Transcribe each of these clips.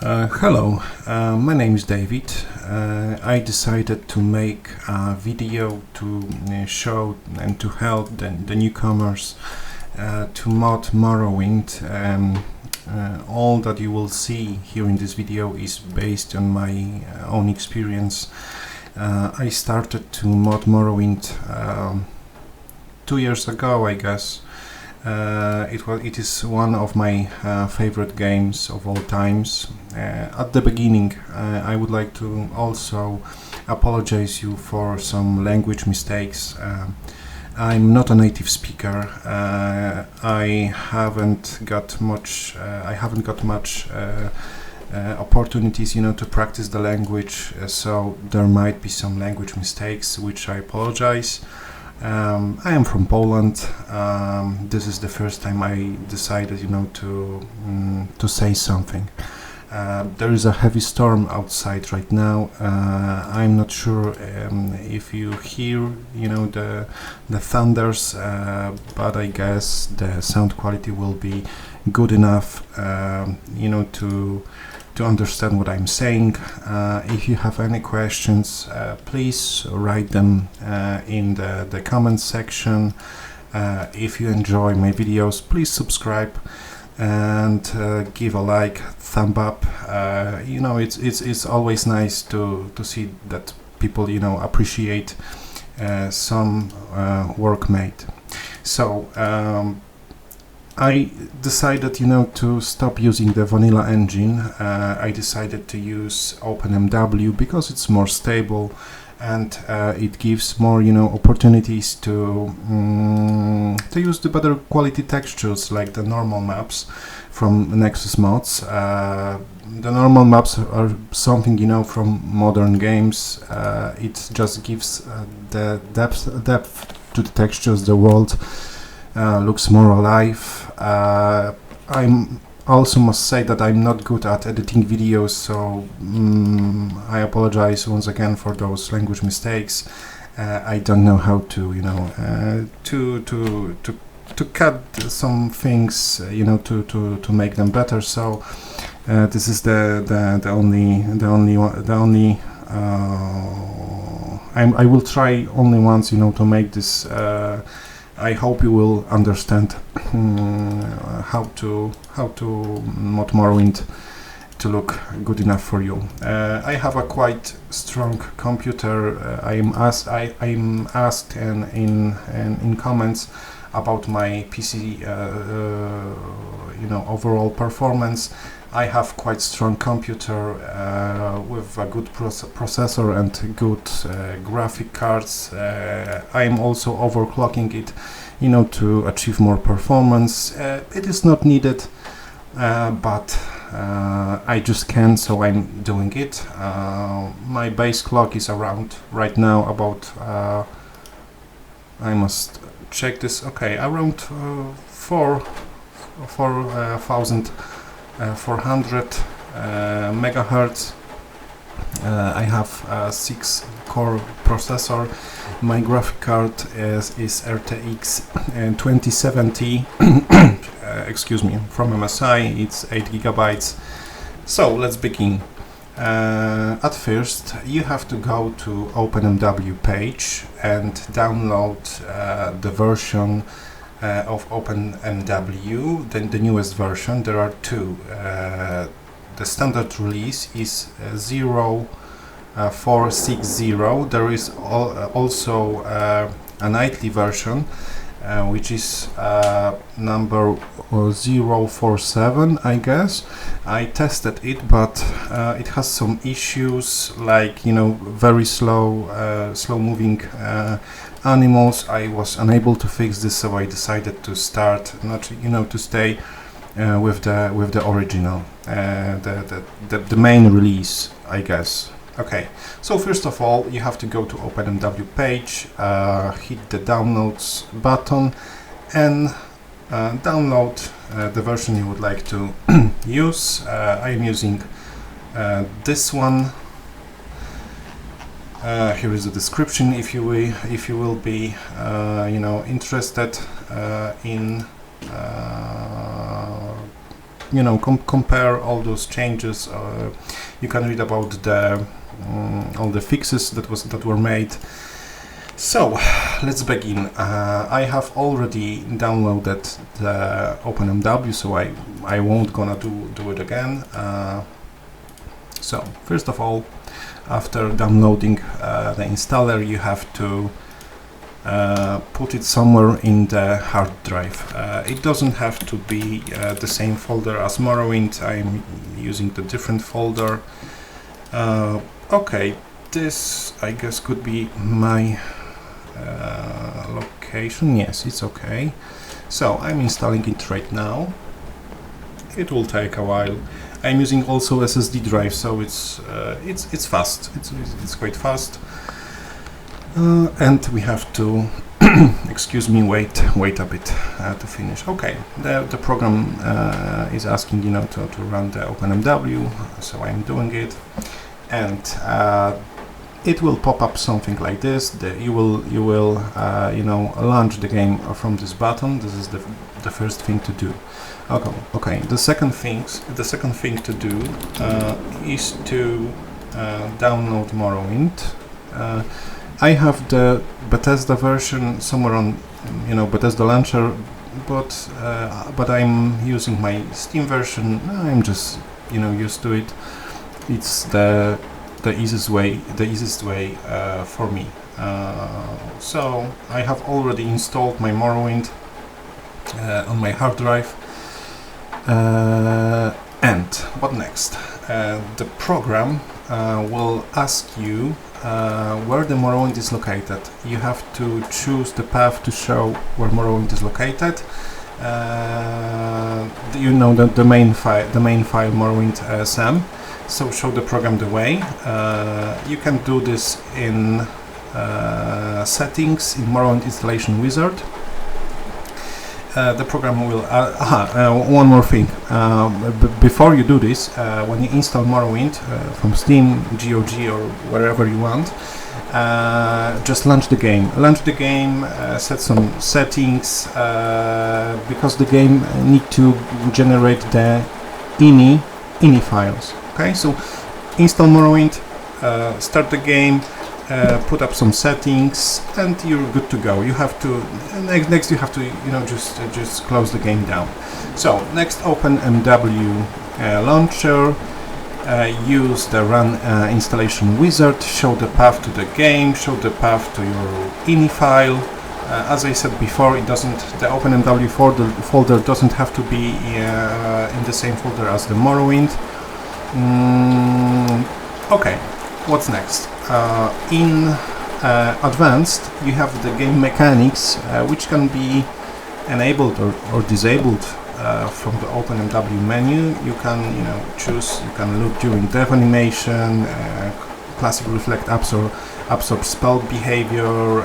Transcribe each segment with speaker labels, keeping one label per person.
Speaker 1: Hello, my name is David. I decided to make a video to show and to help the newcomers to mod Morrowind. All that you will see here in this video is based on my own experience. I started to mod Morrowind 2 years ago, I guess. It is one of my favorite games of all times. At the beginning, I would like to also apologize you for some language mistakes. I'm not a native speaker. I haven't got much opportunities, to practice the language. So there might be some language mistakes, which I apologize. I am from Poland. This is the first time I decided, to say something. There is a heavy storm outside right now. I'm not sure if you hear, the thunders, but I guess the sound quality will be good enough, to understand what I'm saying. If you have any questions, please write them in the comments section. If you enjoy my videos, please subscribe and give a like, thumb up. It's always nice to see that people appreciate some work made. So I decided, to stop using the vanilla engine. I decided to use OpenMW because it's more stable and it gives more, opportunities to use the better quality textures like the normal maps from Nexus mods. The normal maps are something, from modern games. It just gives the depth to the textures. The world looks more alive. I also must say that I'm not good at editing videos, so I apologize once again for those language mistakes. I don't know how to, to cut some things, to make them better. So this is the only. I will try only once, to make this. I hope you will understand how to mod Morrowind to look good enough for you. I have a quite strong computer. I'm asked in comments about my PC, overall performance. I have quite strong computer with a good processor and good graphic cards. I am also overclocking it, to achieve more performance. It is not needed, but I just can, so I'm doing it. My base clock is around right now about I must check this. Okay, around 4,400 megahertz. I have a 6-core processor. My graphic card is RTX 2070. Excuse me, from MSI. It's 8 gigabytes. So let's begin. At first, you have to go to OpenMW page and download the version of OpenMW, the newest version. There are two. The standard release is 0460. There is also a nightly version, which is number 047, I guess. I tested it, but it has some issues, like very slow moving animals. I was unable to fix this, so I decided to start to stay with the original, the main release, I guess. Okay, so first of all, you have to go to OpenMW page, hit the downloads button, and download the version you would like to use. I am using this one. Here is the description if you will be interested in compare all those changes. You can read about the all the fixes that were made. So let's begin. I have already downloaded the OpenMW, so I won't gonna do it again. So first of all, after downloading the installer, you have to put it somewhere in the hard drive. It doesn't have to be the same folder as Morrowind. I'm using the different folder. Okay, this I guess could be my location. Yes, it's okay. So I'm installing it right now. It will take a while. I'm using also SSD drive, so it's fast. It's quite fast. And we have to excuse me, wait a bit to finish. Okay, the program is asking to run the OpenMW, so I'm doing it, and it will pop up something like this. You will launch the game from this button. This is the first thing to do. Okay. The second thing to do is to download Morrowind. I have the Bethesda version somewhere on Bethesda launcher, but I'm using my Steam version. I'm just used to it. It's the easiest way for me. So I have already installed my Morrowind on my hard drive. And what next? The program will ask you where the Morrowind is located. You have to choose the path to show where Morrowind is located. The main file Morrowind SAM. So show the program the way. You can do this in settings in Morrowind installation wizard. The program will one more thing. Before you do this, when you install Morrowind from Steam, GOG or wherever you want, just launch the game. Set some settings because the game need to generate the ini files. Okay, so install Morrowind, start the game. Put up some settings, and you're good to go. You have to next. You have to just close the game down. So next, OpenMW launcher. Use the run installation wizard. Show the path to the game. Show the path to your ini file. As I said before, it doesn't. The OpenMW folder doesn't have to be in the same folder as the Morrowind. Okay, what's next? In advanced, you have the game mechanics, which can be enabled or disabled from the OpenMW menu. You can choose. You can look during dev animation, classic reflect absorb spell behavior,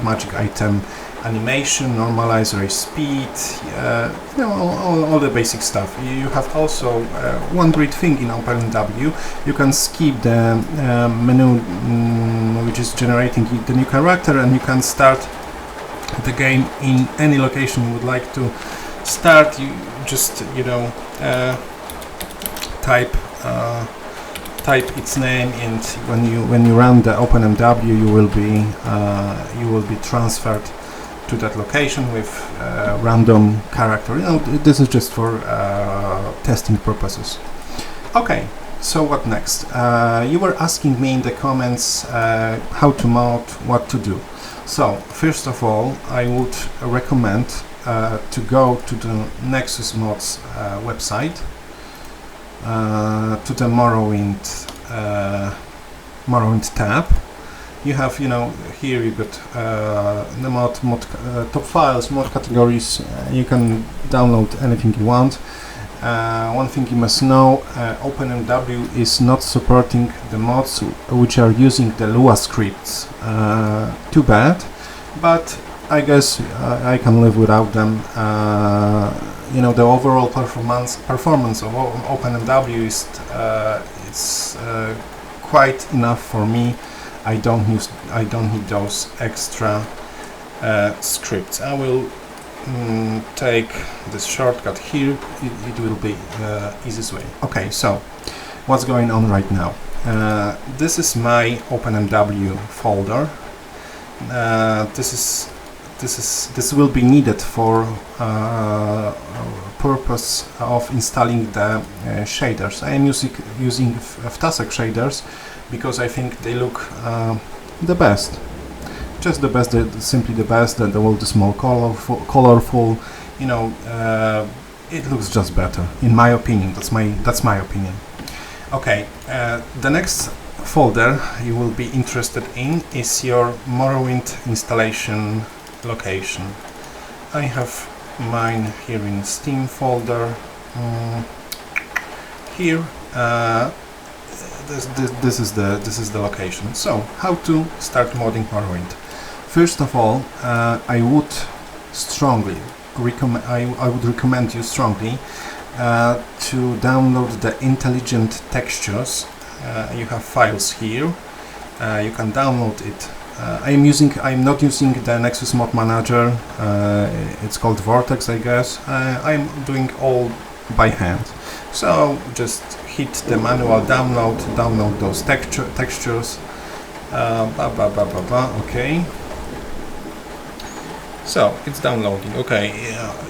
Speaker 1: magic item animation, normalize race speed, all the basic stuff. You have also one great thing in OpenMW. You can skip the menu which is generating the new character, and you can start the game in any location you would like to start. You just type its name, and when you run the OpenMW, you will be transferred to that location with random character. This is just for testing purposes. Okay, so what next? You were asking me in the comments how to mod, what to do. So first of all, I would recommend to go to the Nexus Mods website, to the Morrowind tab. You have, here you got the mod top files, mod categories. You can download anything you want. One thing you must know: OpenMW is not supporting the mods which are using the Lua scripts. Too bad, but I guess I can live without them. The overall performance of OpenMW is it's quite enough for me. I don't need those extra scripts. I will take this shortcut here, it will be easiest way. Okay, so what's going on right now? This is my OpenMW folder. This will be needed for purpose of installing the shaders. I am using Vtastek Shaders because I think they look the best. Just the best, simply the best. The world is more colorful. You know, it looks just better, in my opinion. That's my opinion. Okay, the next folder you will be interested in is your Morrow installation location. I have mine here in Steam folder. Here, this is the location. So, how to start modding Morrow? First of all, I would recommend you strongly to download the intelligent textures. You have files here. You can download it. I'm not using the Nexus Mod Manager. It's called Vortex, I guess. I'm doing all by hand. So just hit the manual download those textures. Okay. So it's downloading. Okay,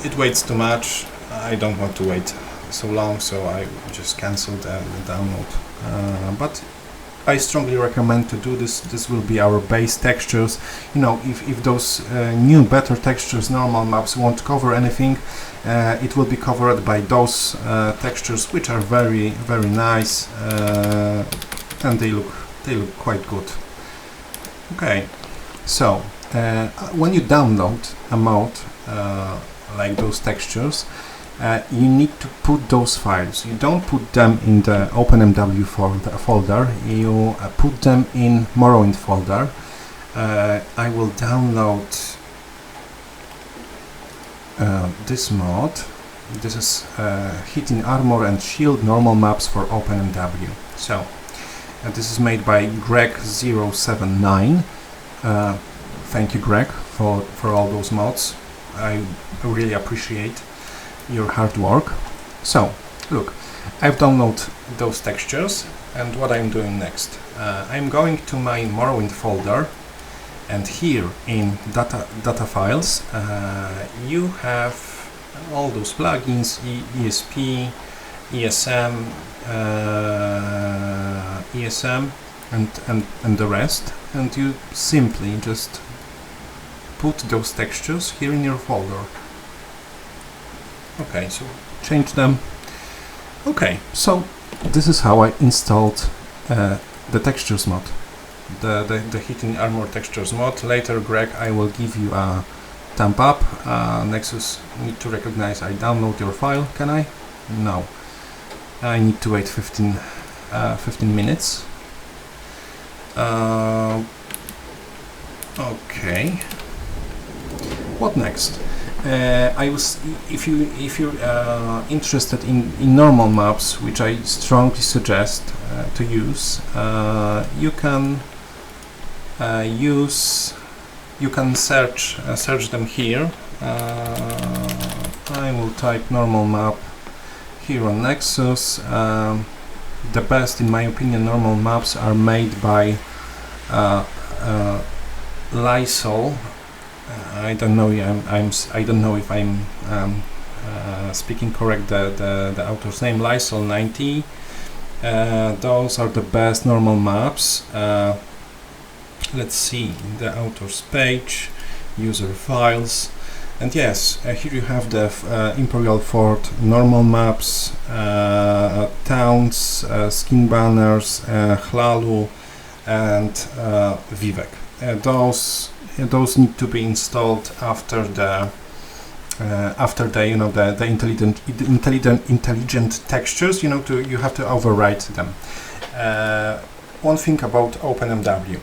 Speaker 1: it waits too much. I don't want to wait so long, so I just canceled the download. But I strongly recommend to do this. This will be our base textures. You know, if those new better textures, normal maps won't cover anything, it will be covered by those textures, which are very nice, and they look quite good. Okay, so when you download a mod like those textures, you need to put those files. You don't put them in the OpenMW folder, you put them in Morrow folder. I will download this mod. This is Heating Armor and Shield normal maps for OpenMW. So this is made by Greg079. Thank you, Greg, for all those mods. I really appreciate your hard work. So look, I've downloaded those textures, and what I'm doing next, I'm going to my Morrow folder, and here in data files you have all those plugins, ESP, ESM, and the rest, and you simply just put those textures here in your folder. Okay, so change them. Okay, so this is how I installed the textures mod, the Heating Armor textures mod. Later, Greg, I will give you a thumb up. Nexus need to recognize I download your file. Can I? No. I need to wait 15 minutes. Okay. What next? If you're interested in normal maps, which I strongly suggest to use, you can search them here. I will type normal map here on Nexus. The best, in my opinion, normal maps are made by Lysol. I don't know. I don't know if I'm speaking correct the author's name. Lysol 90. Those are the best normal maps. Let's see the author's page, user files, and yes, here you have the Imperial Fort normal maps, towns, skin banners, Hlalu, and Vivek. Those need to be installed after the intelligent textures. You have to overwrite them. One thing about OpenMW,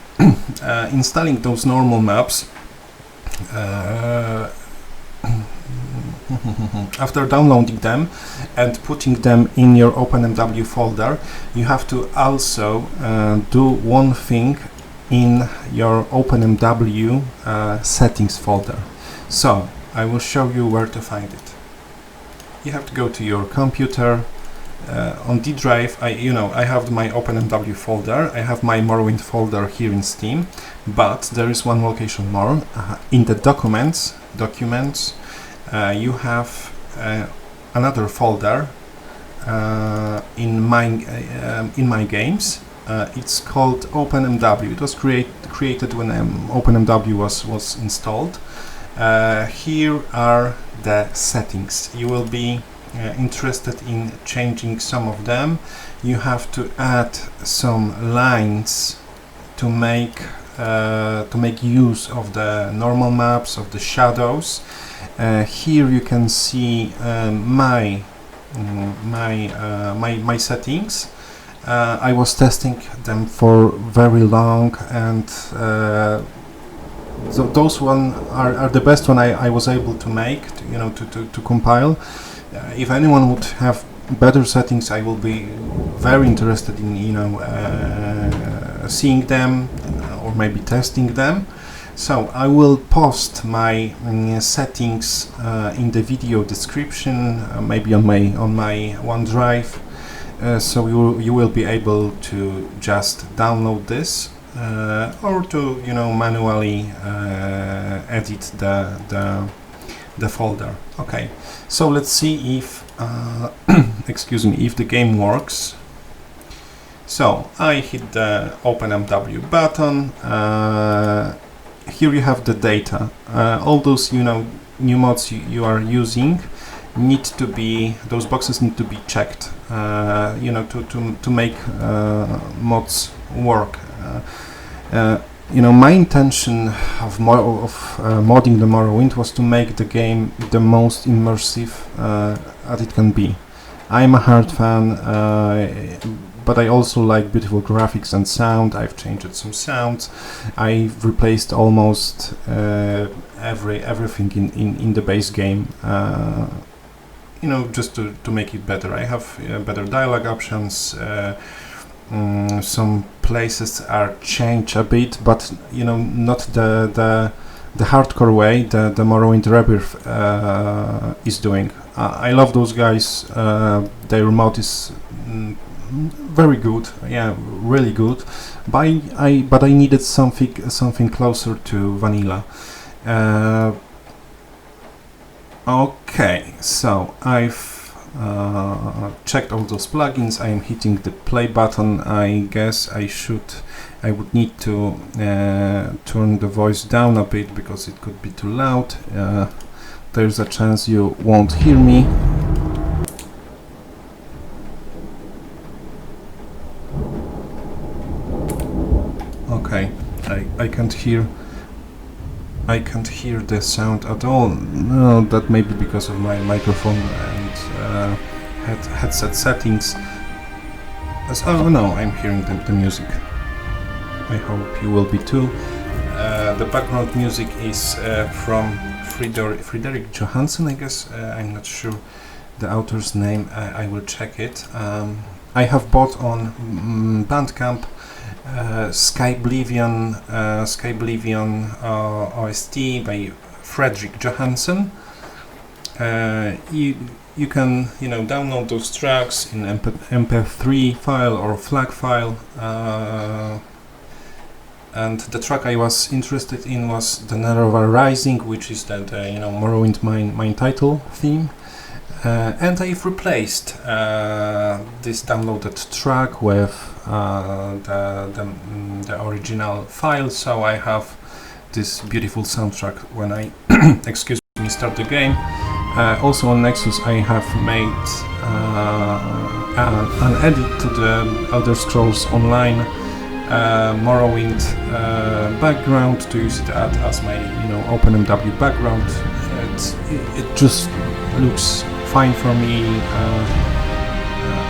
Speaker 1: installing those normal maps after downloading them and putting them in your OpenMW folder, you have to also do one thing in your OpenMW settings folder. So I will show you where to find it. You have to go to your computer. On D drive, I have my OpenMW folder. I have my Morrowind folder here in Steam, but there is one location more. In the documents, you have another folder in my games. It's called OpenMW. It was created when OpenMW was installed. Here are the settings. You will be interested in changing some of them. You have to add some lines to make use of the normal maps, of the shadows. Here you can see my settings. I was testing them for very long, and those one are the best one I was able to make, to compile. If anyone would have better settings, I will be very interested in seeing them or maybe testing them. So I will post my settings in the video description, maybe on my OneDrive, so you will be able to just download this or to manually edit the folder. Okay, so let's see if excuse me, if the game works. So I hit the OpenMW button. Here you have the data. All those new mods you are using need to be, those boxes need to be checked to make mods work. My intention of modding the Morrowind was to make the game the most immersive as it can be. I'm a hard fan, but I also like beautiful graphics and sound. I've changed some sounds. I've replaced almost everything in the base game, just to make it better. I have better dialogue options. Some places are changed a bit, but not the hardcore way the Morrowind Rebirth is doing. I love those guys. Their mod is very good, yeah, really good. But I needed something closer to vanilla. Okay, so I've checked all those plugins. I am hitting the play button. I guess I would need to turn the voice down a bit because it could be too loud. There's a chance you won't hear me. Okay, I can't hear the sound at all. No, that may be because of my microphone and headset settings. Oh no, I'm hearing the music. I hope you will be too. The background music is from Friedrich Johansson, I guess. I'm not sure the author's name. I will check it. I have bought on Bandcamp Skyblivion OST by Friedrich Johansson. You can download those tracks in MP3 file or FLAC file. And the track I was interested in was the Nerova Rising, which is the Morrowind main title theme. And I've replaced this downloaded track with the original file, so I have this beautiful soundtrack when I excuse me, start the game. Also on Nexus I have made an edit to the Elder Scrolls Online Morrowind background to use it as my OpenMW background. It just looks fine for me,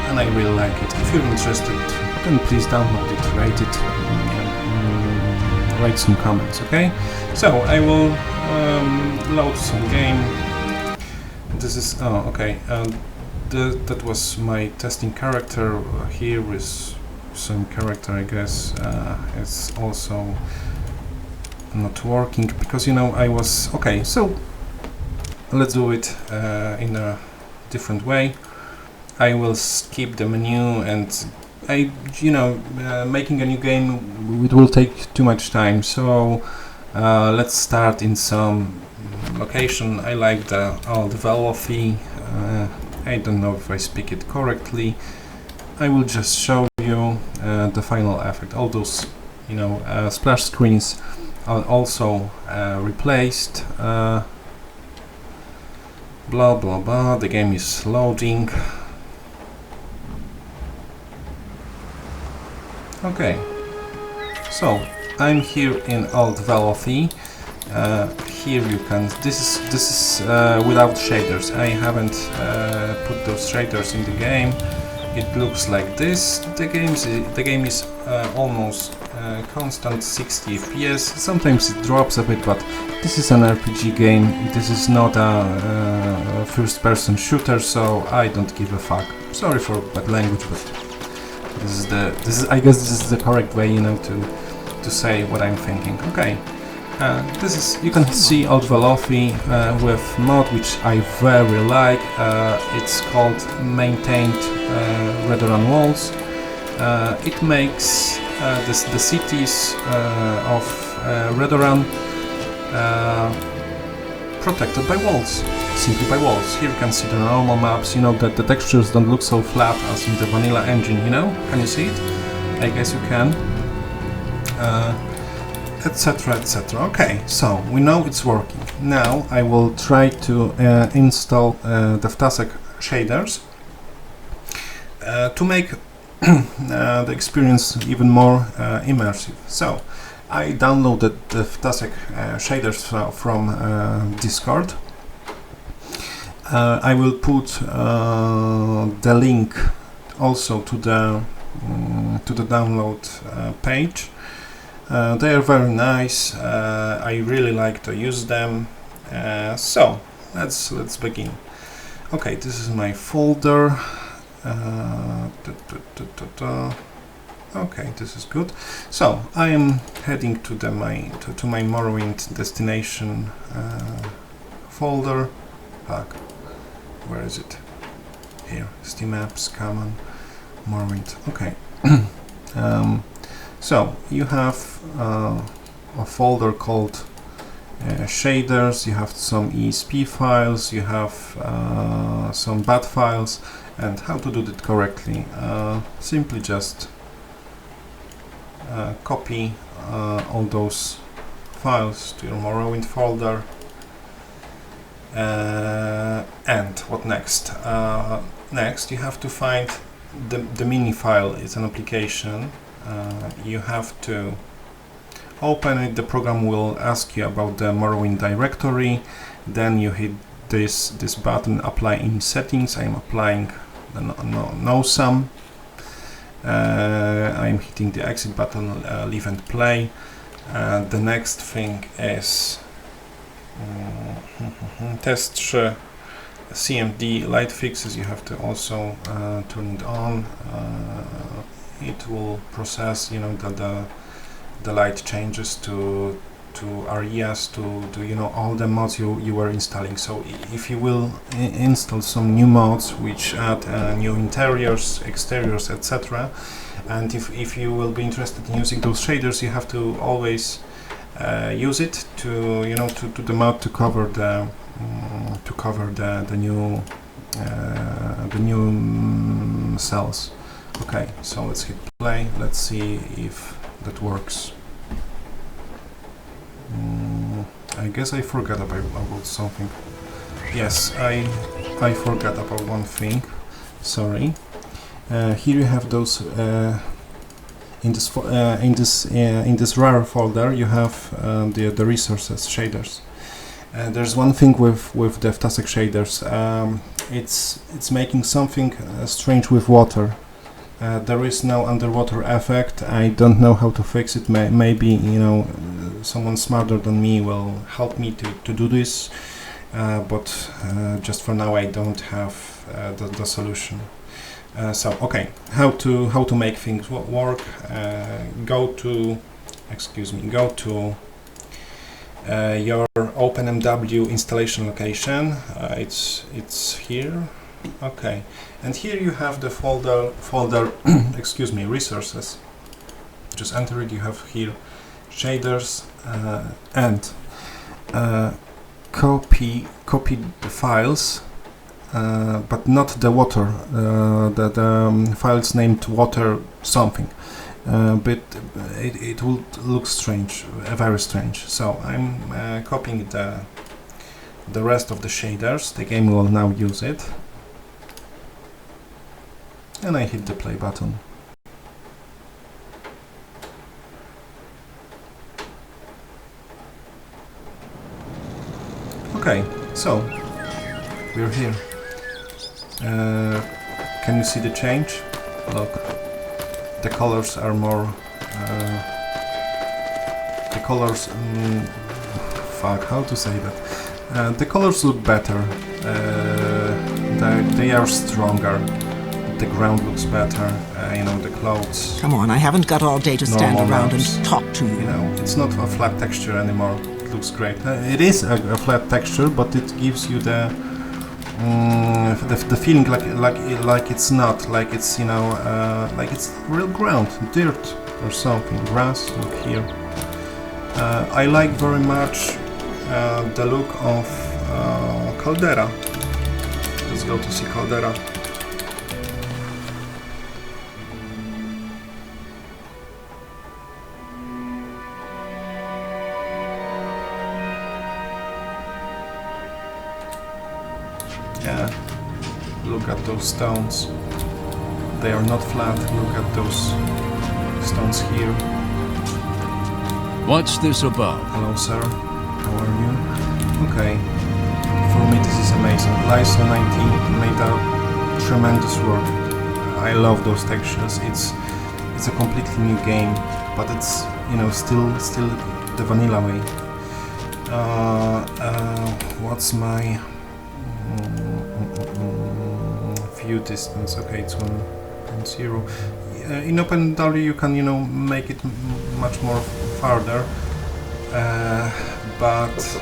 Speaker 1: and I really like it. If you're interested, then please download it, rate it, write some comments, okay? So I will load some game. This is, okay, that was my testing character. Here is some character, I guess. It's also not working because I was, okay, so let's do it in a different way. I will skip the menu, and making a new game, it will take too much time, so let's start in some location. I like the velocity. I don't know if I speak it correctly. I will just show you the final effect. All those splash screens are also replaced. Blah blah blah. The game is loading. Okay, so I'm here in Alt Velocity. Here you can. This is without shaders. I haven't put those shaders in the game. It looks like this. The game is almost constant 60 FPS. Sometimes it drops a bit, but this is an RPG game. This is not a first-person shooter, so I don't give a fuck. Sorry for bad language, but I guess this is the correct way, to say what I'm thinking. Okay. This is, you can see Alt Velocity with mod which I very like. It's called Maintained Redrun Walls. It makes the cities of Redrun protected by walls, simply by walls. Here you can see the normal maps, that the textures don't look so flat as in the vanilla engine, Can you see it? I guess you can. Etc, etc. Okay, so we know it's working. Now I will try to install the Vtastek Shaders to make the experience even more immersive. So I downloaded the Vtastek Shaders from Discord. I will put the link also to the download page. They are very nice. I really like to use them. So let's begin. Okay, this is my folder. Okay, this is good. So I am heading to my Morrowind destination folder. Fuck, where is it? Here, Steam apps, come on, Morrowind. Okay. So you have a folder called shaders, you have some ESP files, you have some BAT files, and how to do that correctly. Simply just copy all those files to your Morrowind folder. And what next? Next you have to find the mini file. It's an application. You have to open it. The program will ask you about the Morrowind directory. Then you hit this button, apply in settings. I'm applying the no sum. I'm hitting the exit button, leave and play. The next thing is test CMD light fixes. You have to also turn it on. It will process, the light changes to areas, to all the mods you were installing. So if you will install some new mods which add new interiors, exteriors, etc., and if you will be interested in using those shaders, you have to always use it to the mod to cover the new cells. Okay, so let's hit play. Let's see if that works. I guess I forgot about something. Yes, I forgot about one thing. Sorry. Here you have those. In this RAR folder, you have the resources shaders. There's one thing with the Vtastek Shaders. It's making something strange with water. There is no underwater effect. I don't know how to fix it. Maybe someone smarter than me will help me to do this. But just for now, I don't have the solution. So okay, how to make things work? Go to your OpenMW installation location. It's here. Okay, and here you have the folder excuse me, resources. Just enter it. You have here shaders and copy the files, but not the water, the files named water something, but it will look strange, very strange. So I'm copying the rest of the shaders. The game will now use it, and I hit the play button. Okay, so we're here. Can you see the change? Look, the colors are more. The colors. Fuck, how to say that? The colors look better. They are stronger. The ground looks better. You know, the clouds.
Speaker 2: Come on, I haven't got all day to stand around and talk to you.
Speaker 1: You know, it's not a flat texture anymore. Looks great. It is a flat texture, but it gives you the feeling like it's not, like it's, you know, like it's real ground, dirt or something, grass. Look here. I like very much the look of Caldera. Let's go to see Caldera. Yeah, look at those stones. They are not flat. Look at those stones here.
Speaker 3: What's this above?
Speaker 1: Hello, sir. How are you? Okay. For me, this is amazing. Lyso 19 made a tremendous work. I love those textures. It's a completely new game, but it's, you know, still the vanilla way. What's my view distance? Okay, it's 1.0. In OpenMW you can, you know, make it much more farther, but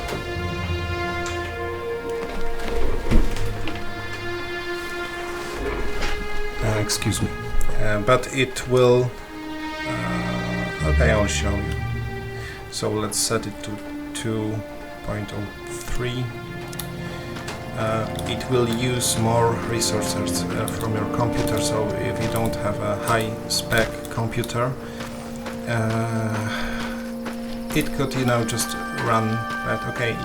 Speaker 1: excuse me, but it will. Okay, I'll show you. So let's set it to 2.03. It will use more resources from your computer, so if you don't have a high spec computer, it could, you know, just run that. Okay.